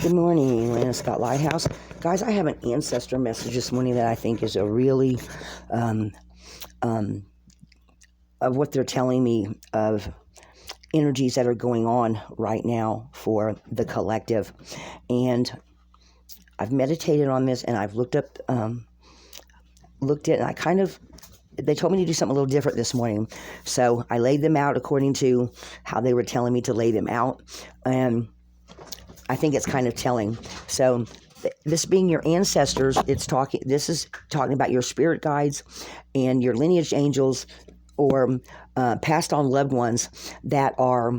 Good morning, Lana Scott Lighthouse. Guys, I have an ancestor message this morning that I think is a really, of what they're telling me of energies that are going on right now for the collective. And I've meditated on this and I've looked at, and they told me to do something a little different this morning. So I laid them out according to how they were telling me to lay them out. And I think it's kind of telling. So this being your ancestors, this is talking about your spirit guides and your lineage angels or passed on loved ones that are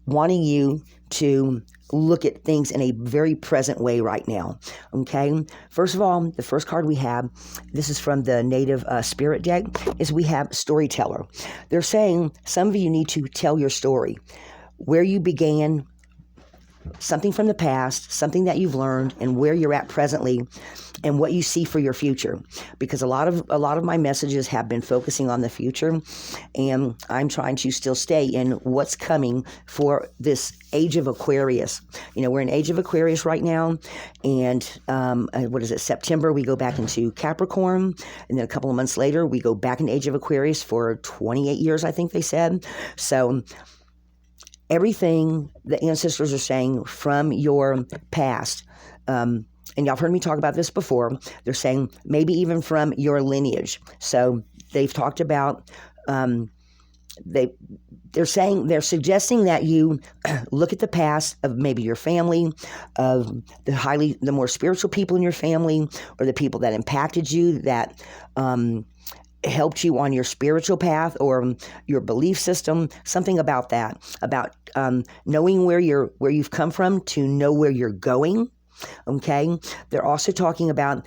wanting you to look at things in a very present way right now. Okay. First of all, the first card we have, this is from the Native Spirit deck, is we have Storyteller. They're saying some of you need to tell your story, where you began, something from the past, something that you've learned, and where you're at presently, and what you see for your future. Because a lot of my messages have been focusing on the future, and I'm trying to still stay in what's coming for this age of Aquarius. You know, we're in age of Aquarius right now, and September we go back into Capricorn, and then a couple of months later we go back in age of Aquarius for 28 years, I think they said. So everything the ancestors are saying from your past, and y'all have heard me talk about this before, they're saying maybe even from your lineage. So they've talked about, they're suggesting that you look at the past of maybe your family, of the more spiritual people in your family, or the people that impacted you, that helped you on your spiritual path or your belief system, something about that, about knowing where you've come from to know where you're going. Okay. They're also talking about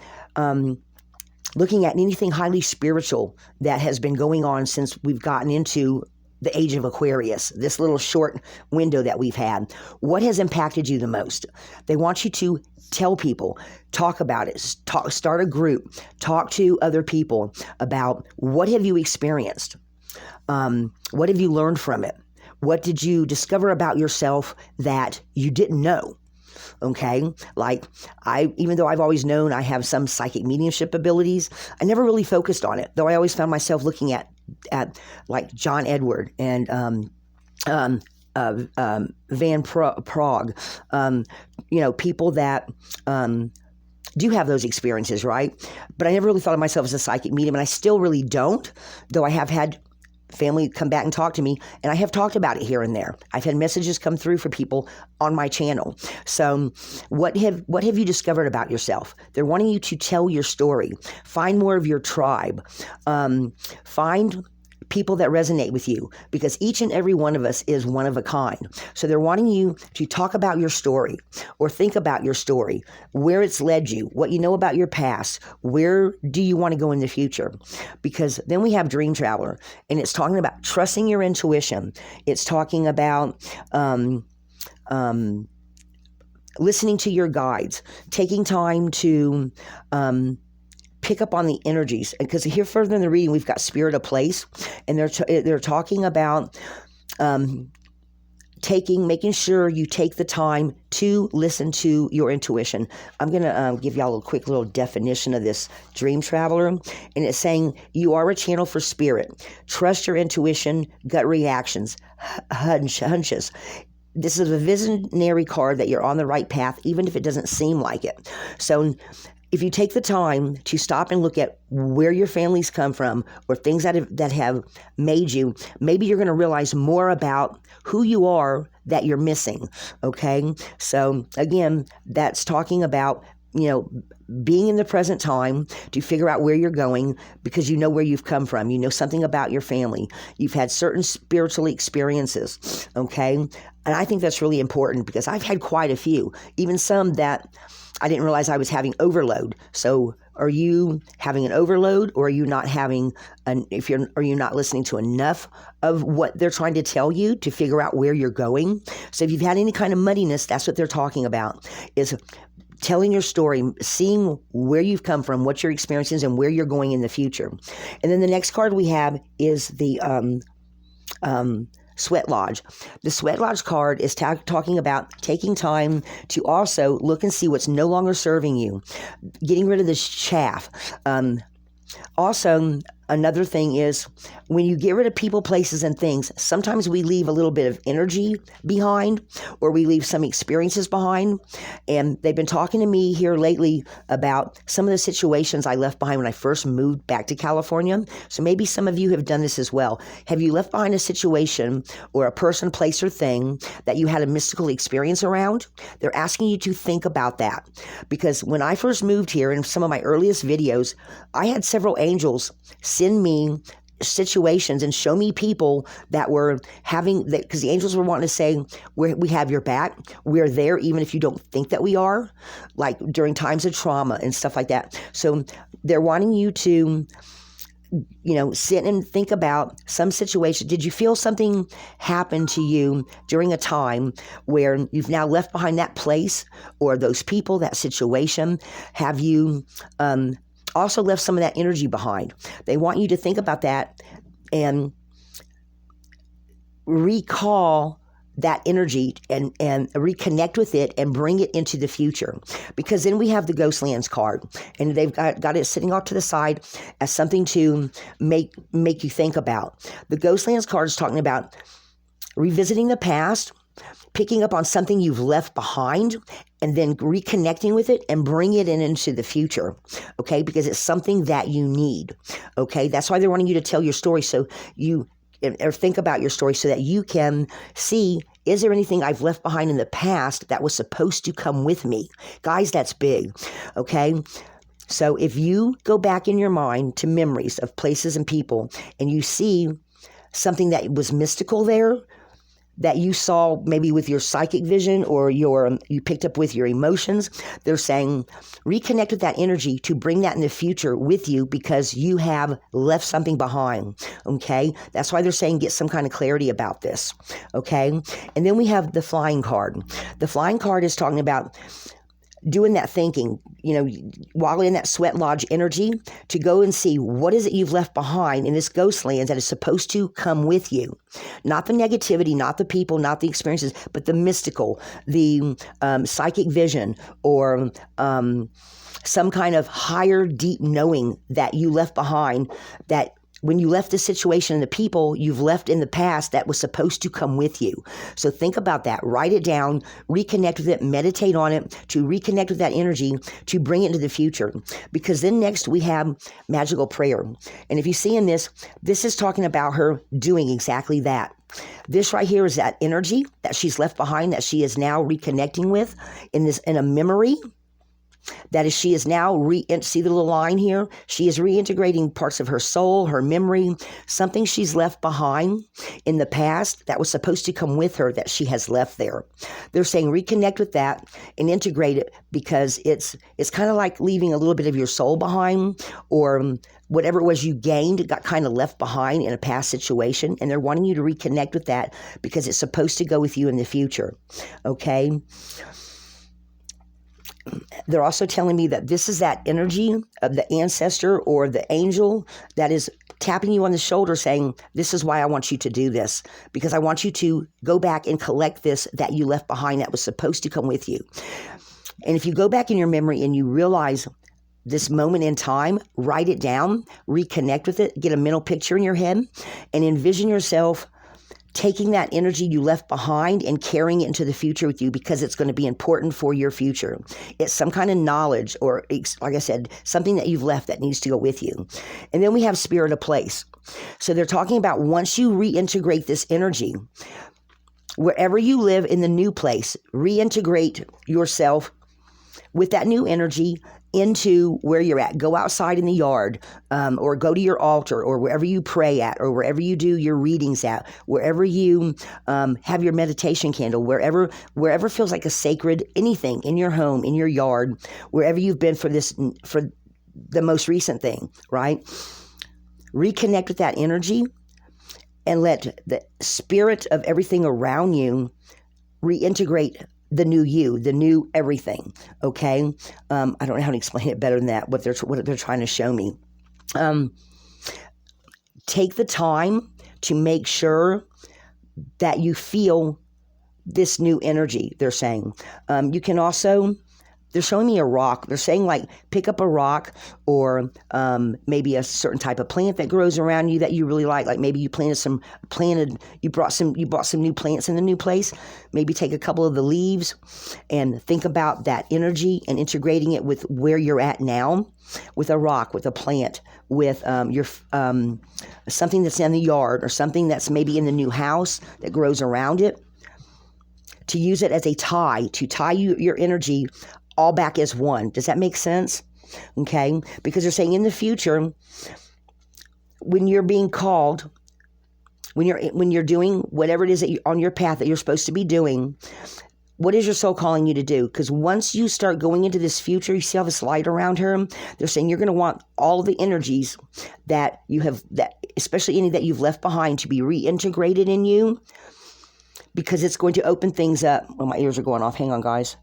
looking at anything highly spiritual that has been going on since we've gotten into the age of Aquarius, this little short window that we've had. What has impacted you the most? They want you to tell people, talk about it, start a group, talk to other people about what have you experienced? What have you learned from it? What did you discover about yourself that you didn't know? Okay, like even though I've always known I have some psychic mediumship abilities, I never really focused on it, though I always found myself looking at like John Edward and Van Prague, people that do have those experiences, right? But I never really thought of myself as a psychic medium, and I still really don't, though I have had family come back and talk to me, and I have talked about it here and there. I've had messages come through for people on my channel. So what have you discovered about yourself? They're wanting you to tell your story. Find more of your tribe. Find people that resonate with you, because each and every one of us is one of a kind. So they're wanting you to talk about your story or think about your story, where it's led you, what you know about your past, where do you want to go in the future? Because then we have Dream Traveler, and it's talking about trusting your intuition. It's talking about listening to your guides, taking time to pick up on the energies, because here further in the reading we've got Spirit of Place, and they're talking about making sure you take the time to listen to your intuition. I'm gonna give y'all a quick little definition of this Dream Traveler, and it's saying you are a channel for spirit. Trust your intuition, gut reactions, hunches. This is a visionary card that you're on the right path, even if it doesn't seem like it. So if you take the time to stop and look at where your family's come from or things that have made you, maybe you're going to realize more about who you are that you're missing. Okay. So again, that's talking about, being in the present time to figure out where you're going, because you know where you've come from. You know something about your family. You've had certain spiritual experiences. Okay. And I think that's really important, because I've had quite a few, even some that I didn't realize I was having overload. So are you having an overload, or are you not having are you not listening to enough of what they're trying to tell you to figure out where you're going? So if you've had any kind of muddiness, that's what they're talking about, is telling your story, seeing where you've come from, what your experiences, and where you're going in the future. And then the next card we have is the Sweat Lodge. The Sweat Lodge card is talking about taking time to also look and see what's no longer serving you, getting rid of this chaff. Also, another thing is when you get rid of people, places, and things, sometimes we leave a little bit of energy behind, or we leave some experiences behind. And they've been talking to me here lately about some of the situations I left behind when I first moved back to California. So maybe some of you have done this as well. Have you left behind a situation or a person, place, or thing that you had a mystical experience around? They're asking you to think about that. Because when I first moved here, in some of my earliest videos, I had several angels send me situations and show me people that were having that, because the angels were wanting to say, we have your back, we're there even if you don't think that we are, like during times of trauma and stuff like that. So they're wanting you to, sit and think about some situation. Did you feel something happen to you during a time where you've now left behind that place or those people, that situation? Have you also left some of that energy behind? They want you to think about that and recall that energy and reconnect with it and bring it into the future. Because then we have the Ghostlands card, and they've got it sitting off to the side as something to make you think about. The Ghostlands card is talking about revisiting the past, picking up on something you've left behind, and then reconnecting with it and bring it into the future, okay? Because it's something that you need, okay? That's why they're wanting you to tell your story or think about your story so that you can see, is there anything I've left behind in the past that was supposed to come with me? Guys, that's big, okay? So if you go back in your mind to memories of places and people and you see something that was mystical there, that you saw maybe with your psychic vision or you picked up with your emotions, they're saying reconnect with that energy to bring that in the future with you because you have left something behind, okay? That's why they're saying get some kind of clarity about this, okay? And then we have the Flying card. The Flying card is talking about doing that thinking, while in that Sweat Lodge energy, to go and see what is it you've left behind in this Ghostlands that is supposed to come with you. Not the negativity, not the people, not the experiences, but the mystical, the psychic vision, or some kind of higher, deep knowing that you left behind, that when you left the situation and the people you've left in the past that was supposed to come with you. So think about that. Write it down, reconnect with it, meditate on it to reconnect with that energy to bring it into the future. Because then next we have magical prayer. And if you see in this is talking about her doing exactly that. This right here is that energy that she's left behind that she is now reconnecting with in a memory. That is, she is now, see the little line here? She is reintegrating parts of her soul, her memory, something she's left behind in the past that was supposed to come with her that she has left there. They're saying reconnect with that and integrate it because it's kind of like leaving a little bit of your soul behind, or whatever it was you gained got kind of left behind in a past situation, and they're wanting you to reconnect with that because it's supposed to go with you in the future, okay? They're also telling me that this is that energy of the ancestor or the angel that is tapping you on the shoulder saying, this is why I want you to do this, because I want you to go back and collect this that you left behind that was supposed to come with you. And if you go back in your memory and you realize this moment in time, write it down, reconnect with it, get a mental picture in your head, and envision yourself taking that energy you left behind and carrying it into the future with you because it's going to be important for your future. It's some kind of knowledge or, like I said, something that you've left that needs to go with you. And then we have spirit of place. So they're talking about once you reintegrate this energy, wherever you live in the new place, reintegrate yourself with that new energy into where you're at. Go outside in the yard, or go to your altar, or wherever you pray at, or wherever you do your readings at, wherever you have your meditation candle, wherever feels like a sacred anything in your home, in your yard, wherever you've been for the most recent thing, right? Reconnect with that energy and let the spirit of everything around you reintegrate the new you, the new everything, okay? I don't know how to explain it better than that, what they're trying to show me. Take the time to make sure that you feel this new energy, they're saying. You can also, they're showing me a rock. They're saying, like, pick up a rock, or maybe a certain type of plant that grows around you that you really like. Like maybe you you bought some new plants in the new place. Maybe take a couple of the leaves and think about that energy and integrating it with where you're at now, with a rock, with a plant, with your something that's in the yard, or something that's maybe in the new house that grows around it, to use it as a tie, to tie your energy all back as one. Does that make sense? Okay? Because they're saying in the future, when you're being called, when you're doing whatever it is that on your path that you're supposed to be doing, what is your soul calling you to do? Because once you start going into this future, you see all this light around her. They're saying you're going to want all of the energies that you have, that especially any that you've left behind, to be reintegrated in you, because it's going to open things up. Oh, my ears are going off. Hang on, guys.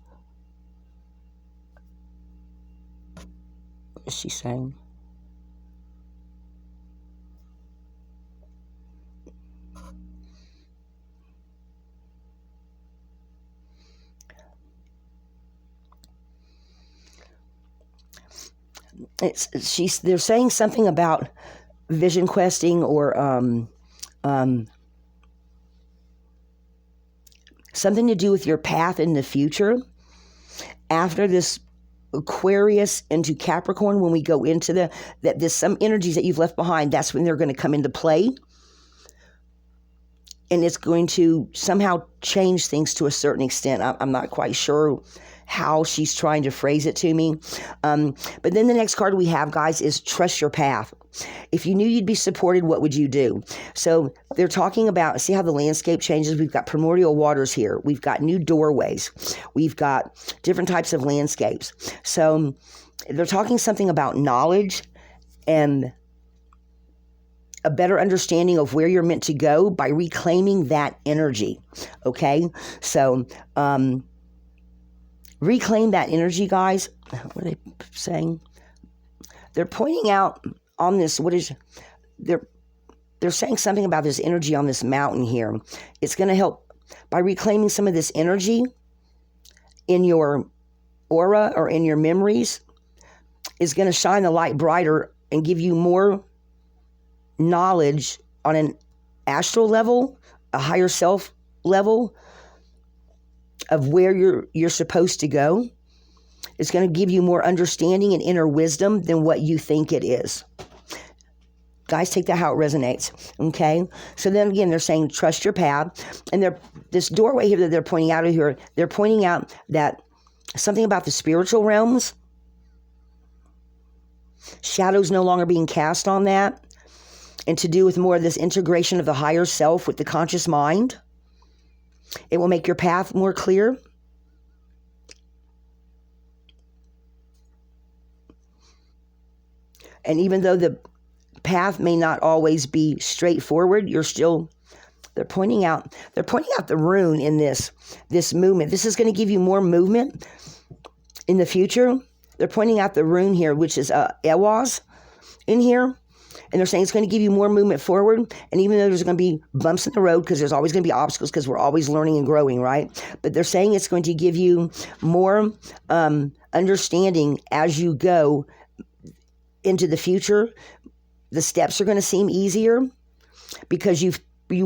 What is she saying? They're saying something about vision questing, or something to do with your path in the future. After this Aquarius into Capricorn, when we go into that there's some energies that you've left behind, that's when they're going to come into play. And it's going to somehow change things to a certain extent. I'm not quite sure how she's trying to phrase it to me. But then the next card we have, guys, is trust your path. If you knew you'd be supported, what would you do? So they're talking about, see how the landscape changes? We've got primordial waters here. We've got new doorways. We've got different types of landscapes. So they're talking something about knowledge and a better understanding of where you're meant to go by reclaiming that energy. Okay? So, reclaim that energy, guys. What are they saying? They're pointing out on this, they're saying something about this energy on this mountain here. It's going to help by reclaiming some of this energy in your aura or in your memories, is going to shine the light brighter and give you more knowledge on an astral level, a higher self level of where you're supposed to go. It's going to give you more understanding and inner wisdom than what you think it is. Guys, take that how it resonates. Okay? So then again, they're saying trust your path. And this doorway here that they're pointing out here, they're pointing out that something about the spiritual realms, shadows no longer being cast on that, and to do with more of this integration of the higher self with the conscious mind. It will make your path more clear. And even though the path may not always be straightforward, they're pointing out the rune in this movement. This is going to give you more movement in the future. They're pointing out the rune here, which is Ewaz in here. And they're saying it's going to give you more movement forward. And even though there's going to be bumps in the road, because there's always going to be obstacles, because we're always learning and growing, right? But they're saying it's going to give you more understanding as you go into the future. The steps are going to seem easier because you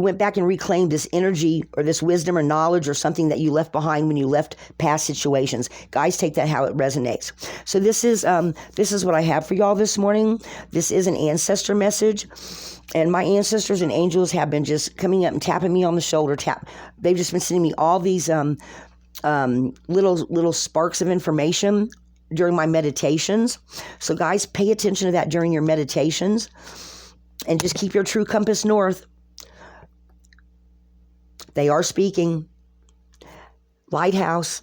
went back and reclaimed this energy or this wisdom or knowledge or something that you left behind when you left past situations. Guys, take that how it resonates. So this is what I have for y'all this morning. This is an ancestor message, and my ancestors and angels have been just coming up and tapping me on the shoulder. They've just been sending me all these little sparks of information during my meditations. So guys, pay attention to that during your meditations, and just keep your true compass north. They are speaking. Lighthouse,